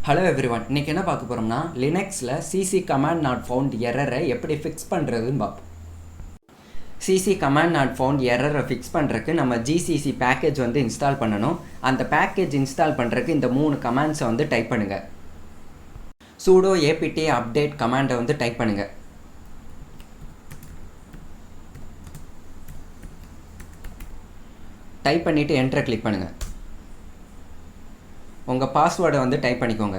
Hello everyone, இன்றைக்கி என்ன பார்க்க போகிறோம்னா லினக்ஸில் சிசி கமாண்ட் நாட் ஃபவுண்ட் எரரை எப்படி ஃபிக்ஸ் பண்ணுறதுன்னு பார்ப்போம். சிசி கமாண்ட் நாட் ஃபவுண்ட் எரரை ஃபிக்ஸ் பண்ணுறதுக்கு நம்ம ஜிசிசி பேக்கேஜ் இன்ஸ்டால் பண்ணணும். அந்த பேக்கேஜ் இன்ஸ்டால் பண்ணுறதுக்கு இந்த 3 கமாண்ட்ஸை டைப் பண்ணுங்கள். sudo apt update கமாண்டை டைப் பண்ணுங்கள். டைப் பண்ணிவிட்டு என்டரை கிளிக் பண்ணுங்கள். உங்கள் பாஸ்வேர்டை டைப் பண்ணிக்கோங்க.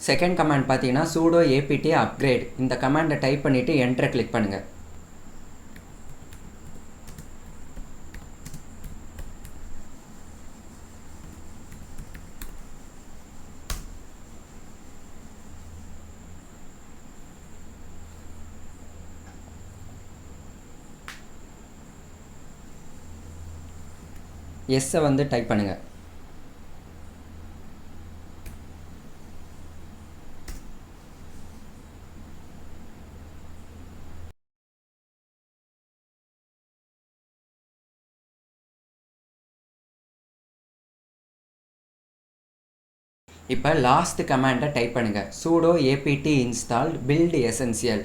செகண்ட் கமாண்ட் பார்த்தீங்கன்னா sudo apt upgrade. இந்த கமாண்டை டைப் பண்ணிவிட்டு என்டரை கிளிக் பண்ணுங்கள். எஸ்ஸை டைப் பண்ணுங்கள். இப்போ லாஸ்ட் கமாண்டை டைப் பண்ணுங்கள். sudo apt install build essential.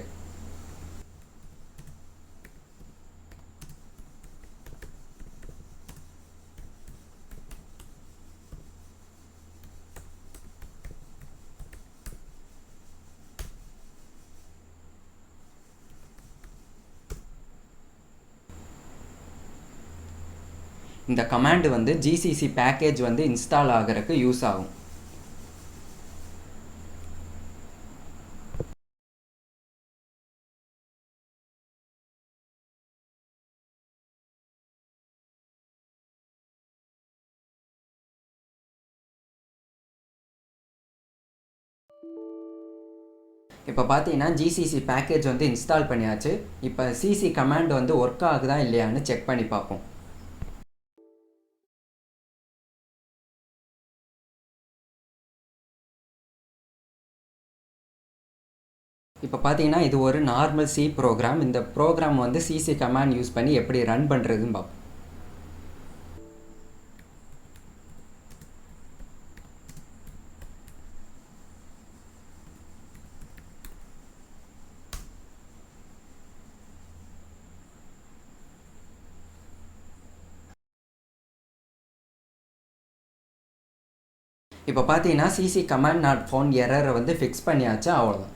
இந்த கமாண்டு ஜிசிசி பேக்கேஜ் இன்ஸ்டால் ஆகிறதுக்கு யூஸ் ஆகும். இப்போ பார்த்தீங்கன்னா ஜிசிசி பேக்கேஜ் இன்ஸ்டால் பண்ணியாச்சு. இப்போ சிசி கமாண்ட் ஒர்க் ஆகுதா இல்லையான்னு செக் பண்ணி பார்ப்போம். இப்போ பார்த்தீங்கன்னா இது ஒரு நார்மல் சி ப்ரோக்ராம். இந்த ப்ரோக்ராம் சிசி கமாண்ட் யூஸ் பண்ணி எப்படி ரன் பண்ணுறதுன்னு பார்ப்போம். இப்போ பார்த்தீங்கன்னா சிசி கமாண்ட் நாட் ஃபவுண்ட் எரரை ஃபிக்ஸ் பண்ணியாச்சு. அவ்வளோதான்.